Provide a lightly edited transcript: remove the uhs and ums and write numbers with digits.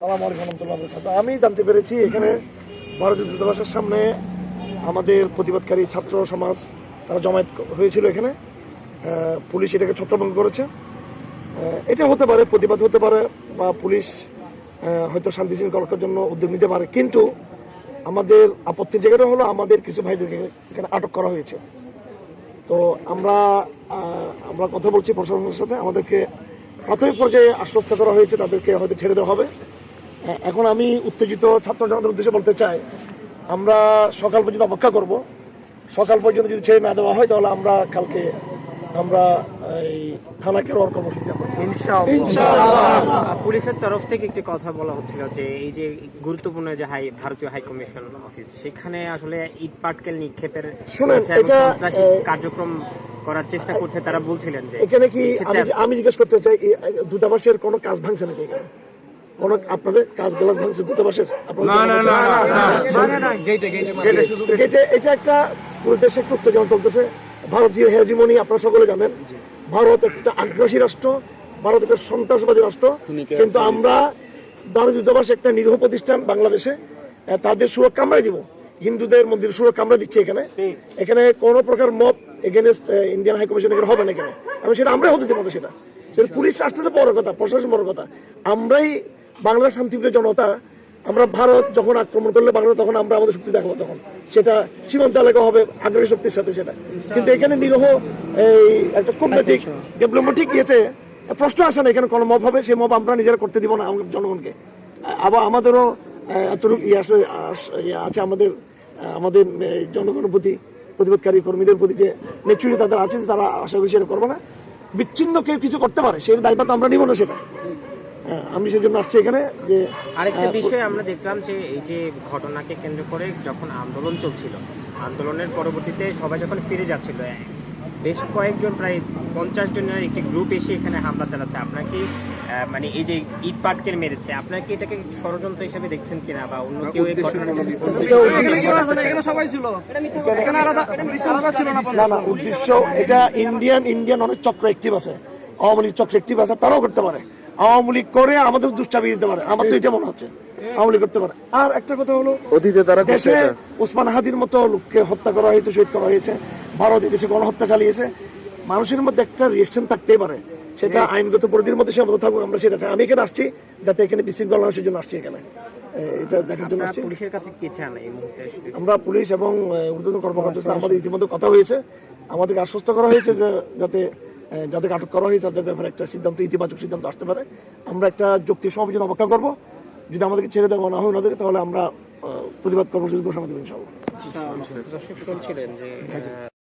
আমি জানতে পেরেছি এখানে ভারতীয় দূতাবাসের সামনে আমাদের প্রতিবাদকারী ছাত্র সমাজ তারা জমায়েত হয়েছিল এখানে। পুলিশ এটাকে ছত্রভঙ্গ করেছে। এটা হতে পারে, প্রতিবাদ হতে পারে, বা পুলিশ হয়তো শান্তি শৃঙ্খলার জন্য উদ্যোগ নিতে পারে, কিন্তু আমাদের আপত্তির জায়গাটা হলো আমাদের কিছু ভাইদেরকে এখানে আটক করা হয়েছে। তো আমরা কথা বলছি প্রশাসনের সাথে, আমাদেরকে প্রাথমিক পর্যায়ে আশ্বস্ত করা হয়েছে তাদেরকে হয়তো ছেড়ে দেওয়া হবে। এখন আমি উত্তেজিত ছাত্র জনতার উদ্দেশ্যে বলতে চাই, আমরা সকাল পর্যন্ত অপেক্ষা করব। সকাল পর্যন্ত যদি ছেড়ে না দেওয়া হয় তাহলে আমরা কালকে এই থানা ঘেরাওয়ার কর্মসূচি পুলিশের তরফ থেকে একটি কথা বলা হচ্ছিল যে এই যে গুরুত্বপূর্ণ যে ভারতীয় হাই কমিশন অফিস, সেখানে আসলে ইট পাটকেল নিক্ষেপের কার্যক্রম করার চেষ্টা করছে, তারা বলছিলেন যে এখানে কি আমি জিজ্ঞেস করতে চাই, দূতাবাসের কোনো কাজ ভাঙছে নাকি এখানে? কোন আপনাদের কাজ গ্লাস ভাঙছে দূতাবাসের? এটা একটা পুরো দেশে একটু উত্তেজনা চলতেছে। ভারতীয় হেজিমনি আপনারা সকলে জানেন, ভারত একটা আগ্রাসী রাষ্ট্র, ভারত একটা সন্ত্রাসবাদী রাষ্ট্র, কিন্তু আমরা ভারতীয় দূতাবাস একটা নিরীহ প্রতিষ্ঠান বাংলাদেশে, তাদের সুরক্ষা আমরাই দিব। হিন্দুদের মন্দির সুরক্ষা আমরা দিচ্ছি। এখানে কোনো প্রকার মত এগেনস্ট ইন্ডিয়ান হাই কমিশন এখানে হবে না। এখানে আমি সেটা আমরাই হতে দেবো। সেটা পুলিশ আসতেছে বড় কথা, প্রশাসন বড় কথা। আমরাই বাংলার শান্তিপ্রিয় জনতা, আমরা ভারত যখন আক্রমণ করলে বাংলা, তখন আমরা আমাদের শক্তি দেখাবো, তখন সেটা সীমান্ত এলাকা হবে আগ্রাসী শক্তির সাথে সেটা। কিন্তু এখানে নিরহ এই একটা কমপ্লিটিক ডেভেলপমেন্টিক ইয়েতে প্রশ্ন আসে না এখানে কোনো মব হবে, সেই মব আমরা নিজেরা করতে দিব না আমাদের জনগণকে। আবার আমাদেরও এতটুকু আছে আমাদের জনগণের প্রতি, প্রতিবাদকারী কর্মীদের প্রতি যে নেচুরি তাদের আছে, তারা আশা করি সেটা করবো না। বিচ্ছিন্ন কেউ কিছু করতে পারে, সেই দায়িত্ব তো আমরা নিব না সেটা। আমি সেজন্য আসছি এখানে। যে আরেকটা বিষয় আমরা দেখলাম যে এই যে ঘটনাকে কেন্দ্র করে যখন আন্দোলন চলছিল, আন্দোলনের পরবর্তীতে সবাই যখন ফিরে যাচ্ছিল, বেশ কয়েকজন প্রায় 50 জনের একটি গ্রুপ এসে এখানে হামলা চালাচ্ছে। আপনার কি মানে এই যে ইট পাটকেল মেরেছে, আপনার কি এটাকে ষড়যন্ত্র হিসেবে দেখছেন কিনা, বা অন্য কেউ এই না উদ্দেশ্য এটা ইন্ডিয়ান অনেক চক্র অ্যাক্টিভ আছে, আওয়ামী লীগ চক্র অ্যাক্টিভ আছে, তারাও করতে পারে। আওয়ামী লীগ করে আমাদের দুষ্টামি দিতে পারে, আমার তো এটা মনে হচ্ছে আওয়ামী লীগ করতে পারে। আর একটা কথা হলো, অতীতে তারা দেশে ওসমান হাদির মতো লোককে হত্যা করা হয়েছে, শহীদ করা হয়েছে, ভারত দেশে গণহত্যা চালিয়েছে। মানুষের মধ্যে একটা রিয়েকশন থাকতেই পারে, সেটা আইনগত পরিধির মধ্যে সীমাবদ্ধ থাকুক, আমরা সেটা চাই। আমি এখানে আসছি যাতে এখানে বিশৃঙ্খলা মানুষের জন্য আসছি, এখানে এটা দেখার জন্য আসছি। পুলিশের কাছে কি চান এই মুহূর্তে? আমরা পুলিশ এবং ঊর্ধ্বতন কর্মকর্তা আমাদের ইতিমধ্যে কথা হয়েছে, আমাদেরকে আশ্বস্ত করা হয়েছে যে যাদেরকে আটক করা হয়েছে তাদের ব্যাপারে একটা সিদ্ধান্ত, ইতিবাচক সিদ্ধান্ত আসতে পারে। আমরা একটা যৌক্তিক সময় পর্যন্ত অপেক্ষা করবো। যদি আমাদেরকে ছেড়ে দেওয়া না হয় ওনাদেরকে, তাহলে আমরা প্রতিবাদ কর্মসূচি ঘোষণা দেবো ইনশাআল্লাহ।